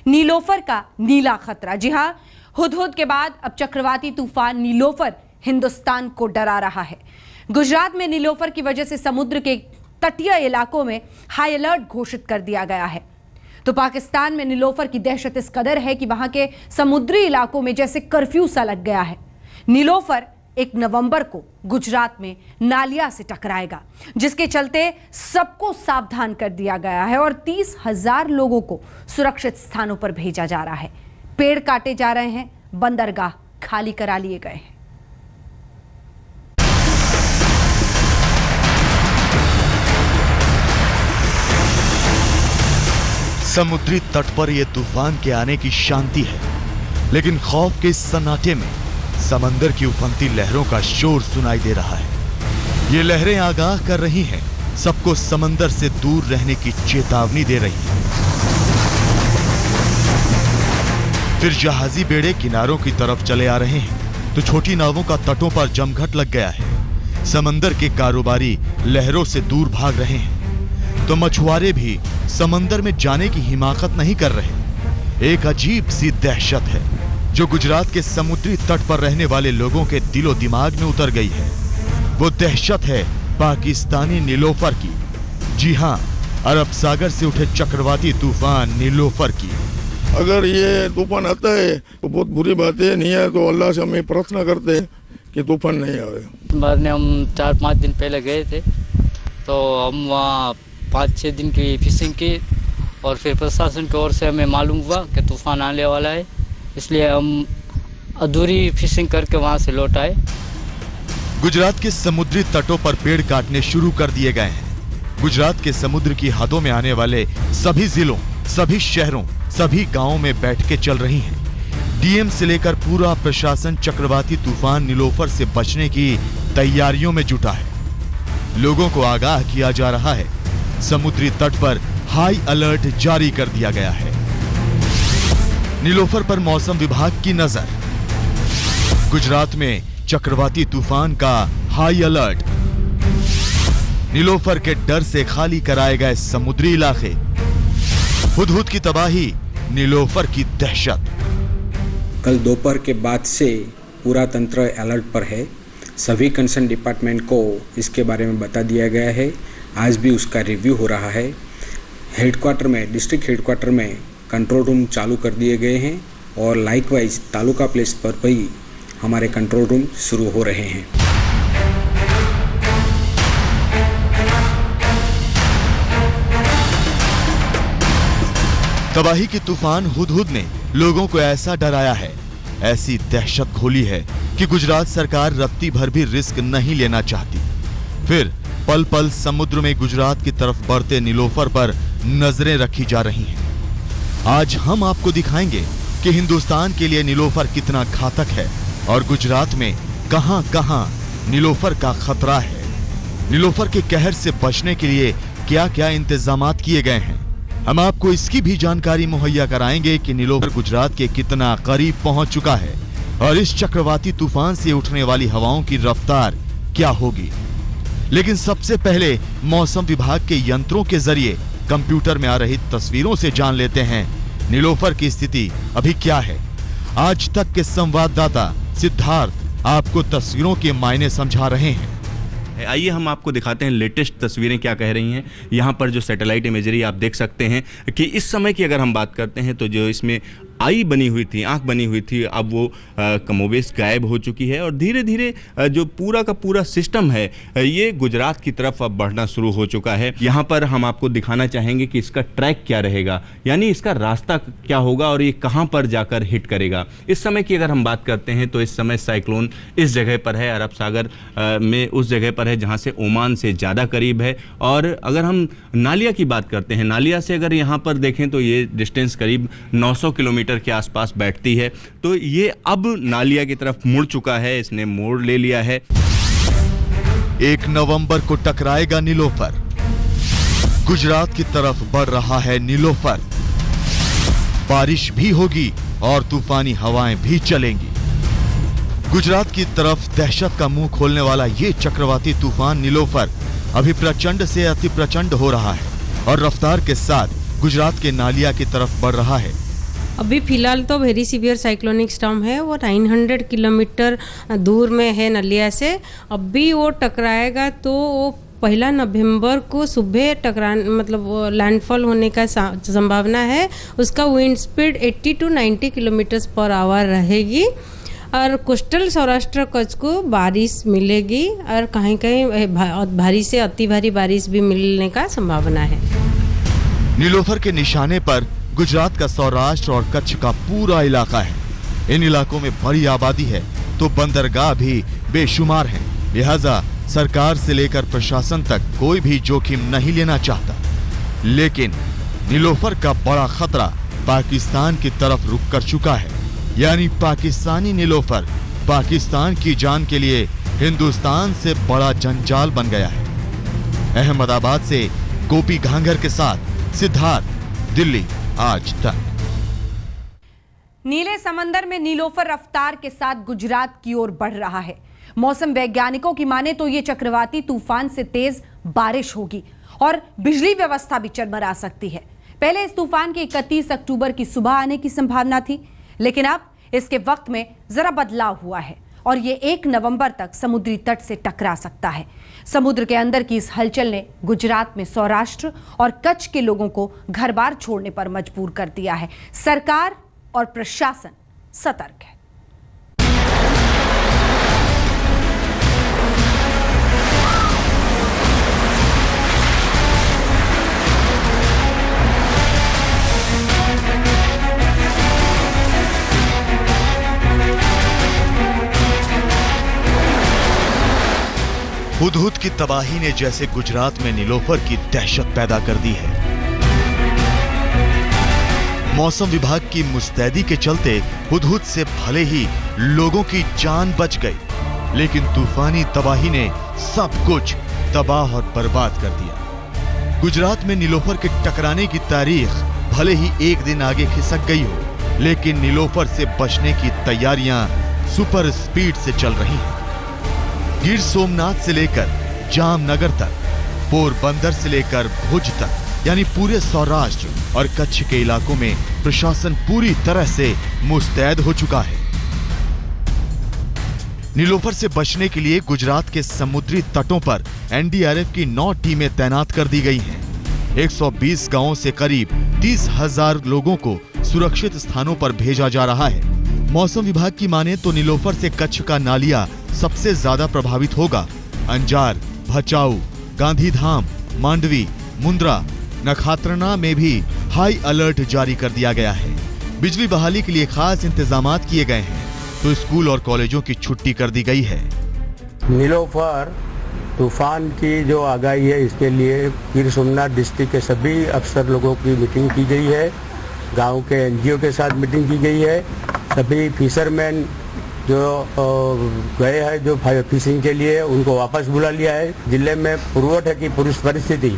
नीलोफर का नीला खतरा। जी हां, हुदहुद के बाद अब चक्रवाती तूफान नीलोफर हिंदुस्तान को डरा रहा है। गुजरात में नीलोफर की वजह से समुद्र के तटीय इलाकों में हाई अलर्ट घोषित कर दिया गया है। तो पाकिस्तान में नीलोफर की दहशत इस कदर है कि वहां के समुद्री इलाकों में जैसे कर्फ्यू सा लग गया है। नीलोफर 1 नवंबर को गुजरात में नालिया से टकराएगा, जिसके चलते सबको सावधान कर दिया गया है और 30,000 लोगों को सुरक्षित स्थानों पर भेजा जा रहा है। पेड़ काटे जा रहे हैं, बंदरगाह खाली करा लिए गए हैं। समुद्री तट पर यह तूफान के आने की शांति है, लेकिन खौफ के इस सन्नाटे में समंदर की उफनती लहरों का शोर सुनाई दे रहा है। ये लहरें आगाह कर रही हैं, सबको समंदर से दूर रहने की चेतावनी दे रही हैं। फिर जहाजी बेड़े किनारों की तरफ चले आ रहे हैं, तो छोटी नावों का तटों पर जमघट लग गया है। समंदर के कारोबारी लहरों से दूर भाग रहे हैं, तो मछुआरे भी समंदर में जाने की हिमाकत नहीं कर रहे। एक अजीब सी दहशत है जो गुजरात के समुद्री तट पर रहने वाले लोगों के दिलो दिमाग में उतर गई है। वो दहशत है पाकिस्तानी नीलोफर की। जी हां, अरब सागर से उठे चक्रवाती तूफान नीलोफर की। अगर ये तूफान आता है तो बहुत बुरी बात है, नहीं है तो अल्लाह से हमें प्रार्थना करते हैं कि तूफान नहीं आवे। बाद में हम 4-5 दिन पहले गए थे, तो हम वहाँ 5-6 दिन की फिशिंग की और फिर प्रशासन की ओर से हमें मालूम हुआ कि तूफान आने वाला है, इसलिए हम अधूरी फिशिंग करके वहाँ से लौट आए। गुजरात के समुद्री तटों पर पेड़ काटने शुरू कर दिए गए हैं। गुजरात के समुद्र की हदों में आने वाले सभी जिलों, सभी शहरों, सभी गांवों में बैठकें चल रही हैं। डीएम से लेकर पूरा प्रशासन चक्रवाती तूफान नीलोफर से बचने की तैयारियों में जुटा है। लोगों को आगाह किया जा रहा है। समुद्री तट पर हाई अलर्ट जारी कर दिया गया है। नीलोफर पर मौसम विभाग की नजर। गुजरात में चक्रवाती तूफान का हाई अलर्ट। नीलोफर के डर से खाली कराए गए समुद्री इलाके। हुदहुद की तबाही, नीलोफर की दहशत। कल दोपहर के बाद से पूरा तंत्र अलर्ट पर है। सभी कंसर्न डिपार्टमेंट को इसके बारे में बता दिया गया है। आज भी उसका रिव्यू हो रहा है। हेडक्वार्टर में, डिस्ट्रिक्ट हेडक्वार्टर में कंट्रोल रूम चालू कर दिए गए हैं और लाइकवाइज तालुका प्लेस पर भी हमारे कंट्रोल रूम शुरू हो रहे हैं। तबाही की तूफान हुदहुद ने लोगों को ऐसा डराया है, ऐसी दहशत घोली है कि गुजरात सरकार रत्ती भर भी रिस्क नहीं लेना चाहती। फिर पल पल समुद्र में गुजरात की तरफ बढ़ते नीलोफर पर नजरें रखी जा रही हैं। आज हम आपको दिखाएंगे कि हिंदुस्तान के लिए नीलोफर कितना घातक है और गुजरात में कहां-कहां नीलोफर का खतरा है। नीलोफर के कहर से बचने के लिए क्या-क्या इंतजामात किए गए हैं, हम आपको इसकी भी जानकारी मुहैया कराएंगे कि नीलोफर गुजरात के कितना करीब पहुंच चुका है और इस चक्रवाती तूफान से उठने वाली हवाओं की रफ्तार क्या होगी। लेकिन सबसे पहले मौसम विभाग के यंत्रों के जरिए कंप्यूटर में आ रही तस्वीरों से जान लेते हैं नीलोफर की स्थिति अभी क्या है। आज तक के संवाददाता सिद्धार्थ आपको तस्वीरों के मायने समझा रहे हैं। आइए हम आपको दिखाते हैं लेटेस्ट तस्वीरें क्या कह रही हैं। यहाँ पर जो सैटेलाइट इमेजरी आप देख सकते हैं कि इस समय की अगर हम बात करते हैं तो जो इसमें आई बनी हुई थी, आंख बनी हुई थी, अब वो कमोबेश गायब हो चुकी है और धीरे धीरे जो पूरा का पूरा सिस्टम है ये गुजरात की तरफ अब बढ़ना शुरू हो चुका है। यहाँ पर हम आपको दिखाना चाहेंगे कि इसका ट्रैक क्या रहेगा, यानी इसका रास्ता क्या होगा और ये कहाँ पर जाकर हिट करेगा। इस समय की अगर हम बात करते हैं तो इस समय साइक्लोन इस जगह पर है, अरब सागर में उस जगह पर है जहाँ से ओमान से ज़्यादा करीब है। और अगर हम नालिया की बात करते हैं, नालिया से अगर यहाँ पर देखें तो ये डिस्टेंस करीब 900 किलोमीटर के आसपास बैठती है। तो ये अब नालिया की तरफ मुड़ चुका है, इसने मोड़ ले लिया है। 1 नवंबर को टकराएगा नीलोफर। गुजरात की तरफ बढ़ रहा है नीलोफर। बारिश भी होगी और तूफानी हवाएं भी चलेंगी। गुजरात की तरफ दहशत का मुंह खोलने वाला ये चक्रवाती तूफान नीलोफर अभी प्रचंड से अति प्रचंड हो रहा है और रफ्तार के साथ गुजरात के नालिया की तरफ बढ़ रहा है। अभी फ़िलहाल तो वेरी सीवियर साइक्लोनिक स्टॉर्म है, वो 900 किलोमीटर दूर में है नलिया से। अभी वो टकराएगा तो वो 1 नवंबर को सुबह मतलब लैंडफॉल होने का संभावना है। उसका wind speed 80 to 90 kilometre per hour रहेगी और कोस्टल सौराष्ट्र कच्छ को बारिश मिलेगी और कहीं कहीं भारी से अति भारी बारिश भी मिलने का संभावना है। नीलोफर के निशाने पर गुजरात का सौराष्ट्र और कच्छ का पूरा इलाका है। इन इलाकों में बड़ी आबादी है तो बंदरगाह भी बेशुमार हैं। लिहाजा सरकार से लेकर प्रशासन तक कोई भी जोखिम नहीं लेना चाहता। लेकिन नीलोफर का बड़ा खतरा पाकिस्तान की तरफ रुख कर चुका है, यानी पाकिस्तानी नीलोफर पाकिस्तान की जान के लिए हिंदुस्तान से बड़ा जंजाल बन गया है। अहमदाबाद से गोपी घांगर के साथ सिद्धार्थ, दिल्ली आज तक। नीले समंदर में नीलोफर रफ्तार के साथ गुजरात की ओर बढ़ रहा है। मौसम वैज्ञानिकों की माने तो ये चक्रवाती तूफान से तेज बारिश होगी और बिजली व्यवस्था भी चरमरा सकती है। पहले इस तूफान के 31 अक्टूबर की सुबह आने की संभावना थी, लेकिन अब इसके वक्त में जरा बदलाव हुआ है और ये 1 नवंबर तक समुद्री तट से टकरा सकता है। समुद्र के अंदर की इस हलचल ने गुजरात में सौराष्ट्र और कच्छ के लोगों को घर बार छोड़ने पर मजबूर कर दिया है। सरकार और प्रशासन सतर्क है। हुदहुद की तबाही ने जैसे गुजरात में नीलोफर की दहशत पैदा कर दी है। मौसम विभाग की मुस्तैदी के चलते हुदहुद से भले ही लोगों की जान बच गई, लेकिन तूफानी तबाही ने सब कुछ तबाह और बर्बाद कर दिया। गुजरात में नीलोफर के टकराने की तारीख भले ही एक दिन आगे खिसक गई हो, लेकिन नीलोफर से बचने की तैयारियां सुपर स्पीड से चल रही हैं। गिर सोमनाथ से लेकर जामनगर तक, पोरबंदर से लेकर भुज तक, यानी पूरे सौराष्ट्र और कच्छ के इलाकों में प्रशासन पूरी तरह से मुस्तैद हो चुका है। नीलोफर से बचने के लिए गुजरात के समुद्री तटों पर एनडीआरएफ की 9 टीमें तैनात कर दी गई हैं। 120 गांवों से करीब 30,000 लोगों को सुरक्षित स्थानों पर भेजा जा रहा है। मौसम विभाग की माने तो नीलोफर से कच्छ का नालिया सबसे ज्यादा प्रभावित होगा। अंजार, भचाऊ, गांधीधाम, मांडवी, मुंद्रा, नखात्रना में भी हाई अलर्ट जारी कर दिया गया है। बिजली बहाली के लिए खास इंतजामात किए गए हैं, तो स्कूल और कॉलेजों की छुट्टी कर दी गई है। नीलोफर तूफान की जो आगाही है, इसके लिए गिर सोमनाथ डिस्ट्रिक्ट के सभी अफसर लोगों की मीटिंग की गई है। गांव के एनजीओ के साथ मीटिंग की गई है। सभी फिशरमैन जो गए हैं जो फिशिंग के लिए, उनको वापस बुला लिया है। जिले में पुरवठे की पूरी परिस्थिति,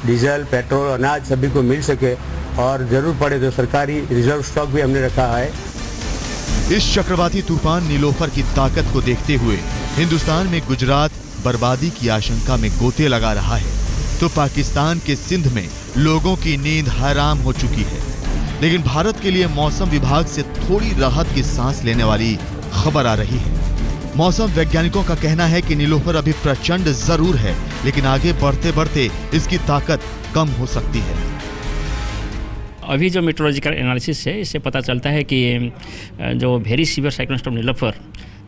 डीजल, पेट्रोल, अनाज सभी को मिल सके और जरूर पड़े तो सरकारी रिजर्व स्टॉक भी हमने रखा है। इस चक्रवाती तूफान नीलोफर की ताकत को देखते हुए हिंदुस्तान में गुजरात बर्बादी की आशंका में गोते लगा रहा है, तो पाकिस्तान के सिंध में लोगों की नींद हराम हो चुकी है। लेकिन भारत के लिए मौसम विभाग से थोड़ी राहत की सांस लेने वाली खबर आ रही है। मौसम वैज्ञानिकों का कहना है कि नीलोफर अभी प्रचंड जरूर है, लेकिन आगे बढ़ते बढ़ते इसकी ताकत कम हो सकती है। अभी जो मेट्रोलॉजिकल एनालिसिस है, इससे पता चलता है कि जो very severe cyclone storm Nilofar,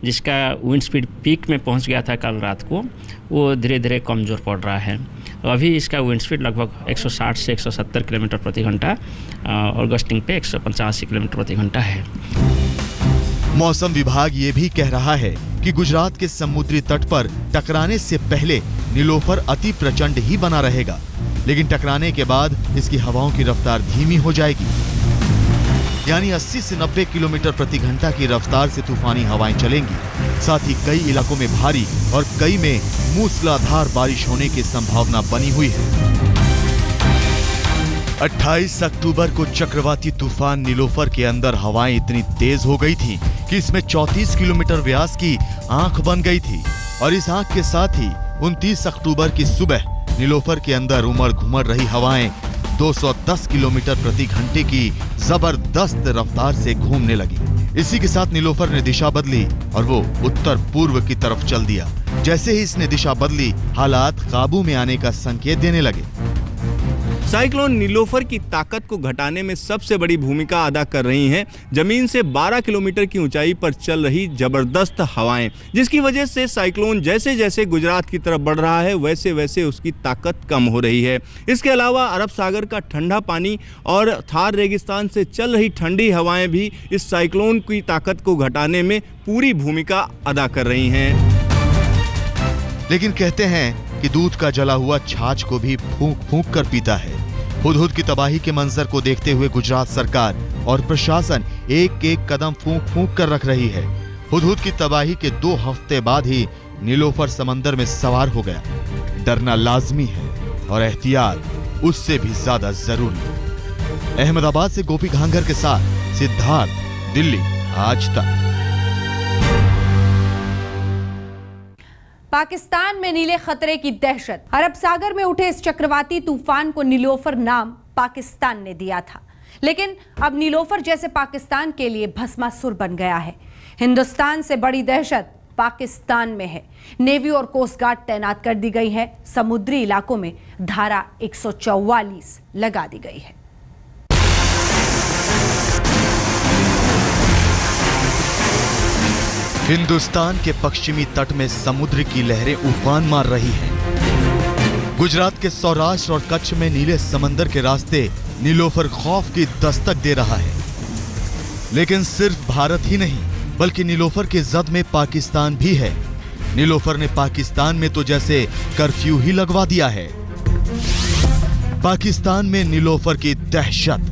जिसका विंड स्पीड पीक में पहुंच गया था कल रात को, वो धीरे धीरे कमज़ोर पड़ रहा है। अभी इसका विंड स्पीड लगभग 160 से 170 किलोमीटर प्रति घंटा और गस्टिंग पे 185 किलोमीटर प्रति घंटा है। मौसम विभाग ये भी कह रहा है कि गुजरात के समुद्री तट पर टकराने से पहले नीलोफर अति प्रचंड ही बना रहेगा, लेकिन टकराने के बाद इसकी हवाओं की रफ्तार धीमी हो जाएगी, यानी 80 से 90 किलोमीटर प्रति घंटा की रफ्तार से तूफानी हवाएं चलेंगी। साथ ही कई इलाकों में भारी और कई में मूसलाधार बारिश होने की संभावना बनी हुई है। 28 अक्टूबर को चक्रवाती तूफान नीलोफर के अंदर हवाएं इतनी तेज हो गई थी कि इसमें 34 किलोमीटर व्यास की आंख बन गई थी, और इस आंख के साथ ही 29 अक्टूबर की सुबह नीलोफर के अंदर उमड़ घुमड़ रही हवाएं 210 किलोमीटर प्रति घंटे की जबरदस्त रफ्तार से घूमने लगी। इसी के साथ नीलोफर ने दिशा बदली और वो उत्तर पूर्व की तरफ चल दिया। जैसे ही इसने दिशा बदली, हालात काबू में आने का संकेत देने लगे। साइक्लोन नीलोफर की ताकत को घटाने में सबसे बड़ी भूमिका अदा कर रही हैं जमीन से 12 किलोमीटर की ऊंचाई पर चल रही जबरदस्त हवाएं, जिसकी वजह से साइक्लोन जैसे जैसे गुजरात की तरफ बढ़ रहा है वैसे वैसे उसकी ताकत कम हो रही है। इसके अलावा अरब सागर का ठंडा पानी और थार रेगिस्तान से चल रही ठंडी हवाएं भी इस साइक्लोन की ताकत को घटाने में पूरी भूमिका अदा कर रही हैं। लेकिन कहते हैं कि दूध का जला हुआ छाछ को भी फूंक फूंक कर पीता है। हुदहुद की तबाही के मंजर को देखते हुए गुजरात सरकार और प्रशासन एक एक कदम फूंक फूंक कर रख रही है। हुदहुद की तबाही के 2 हफ्ते बाद ही नीलोफर समंदर में सवार हो गया। डरना लाजमी है और एहतियात उससे भी ज्यादा जरूरी। अहमदाबाद से गोपी घांगर के साथ सिद्धार्थ, दिल्ली आज तक। पाकिस्तान में नीले खतरे की दहशत। अरब सागर में उठे इस चक्रवाती तूफान को नीलोफर नाम पाकिस्तान ने दिया था, लेकिन अब नीलोफर जैसे पाकिस्तान के लिए भस्मासुर बन गया है। हिंदुस्तान से बड़ी दहशत पाकिस्तान में है। नेवी और कोस्ट गार्ड तैनात कर दी गई है। समुद्री इलाकों में धारा 144 लगा दी गई है। हिंदुस्तान के पश्चिमी तट में समुद्र की लहरें उफान मार रही हैं। गुजरात के सौराष्ट्र और कच्छ में नीले समंदर के रास्ते नीलोफर खौफ की दस्तक दे रहा है। लेकिन सिर्फ भारत ही नहीं, बल्कि नीलोफर के जद में पाकिस्तान भी है। नीलोफर ने पाकिस्तान में तो जैसे कर्फ्यू ही लगवा दिया है। पाकिस्तान में नीलोफर की दहशत।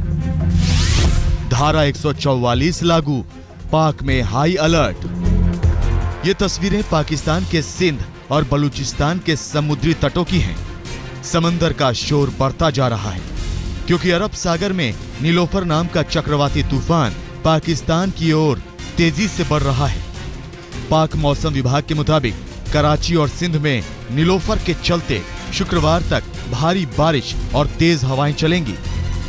धारा 144 लागू, पाक में हाई अलर्ट। ये तस्वीरें पाकिस्तान के सिंध और बलूचिस्तान के समुद्री तटों की हैं। समंदर का शोर बढ़ता जा रहा है क्योंकि अरब सागर में नीलोफर नाम का चक्रवाती तूफान पाकिस्तान की ओर तेजी से बढ़ रहा है। पाक मौसम विभाग के मुताबिक कराची और सिंध में नीलोफर के चलते शुक्रवार तक भारी बारिश और तेज हवाएं चलेंगी।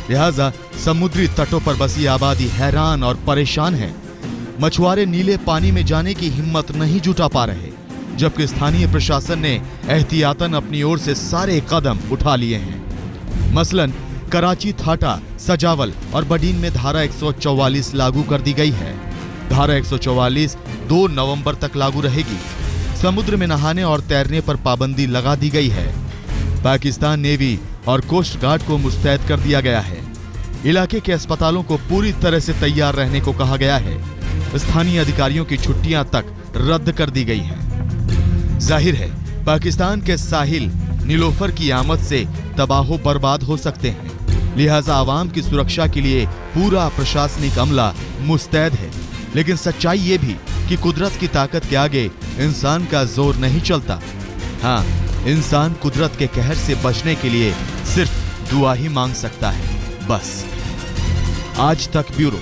लिहाजा समुद्री तटों पर बसी आबादी हैरान और परेशान है। मछुआरे नीले पानी में जाने की हिम्मत नहीं जुटा पा रहे, जबकि स्थानीय प्रशासन ने एहतियातन अपनी ओर से सारे कदम उठा लिए हैं। मसलन कराची, थाटा, सजावल और बडीन में धारा 144 लागू कर दी गई है। धारा 144 2 नवंबर तक लागू रहेगी। समुद्र में नहाने और तैरने पर पाबंदी लगा दी गई है। पाकिस्तान नेवी और कोस्ट गार्ड को मुस्तैद कर दिया गया है। इलाके के अस्पतालों को पूरी तरह से तैयार रहने को कहा गया है। स्थानीय अधिकारियों की छुट्टियां तक रद्द कर दी गई हैं। जाहिर है पाकिस्तान के साहिल नीलोफर की आमद से तबाहो बर्बाद हो सकते हैं। लिहाजा आवाम की सुरक्षा के लिए पूरा प्रशासनिक अमला मुस्तैद है। लेकिन सच्चाई ये भी कि कुदरत की ताकत के आगे इंसान का जोर नहीं चलता। हाँ, इंसान कुदरत के कहर से बचने के लिए सिर्फ दुआ ही मांग सकता है, बस। आज तक ब्यूरो।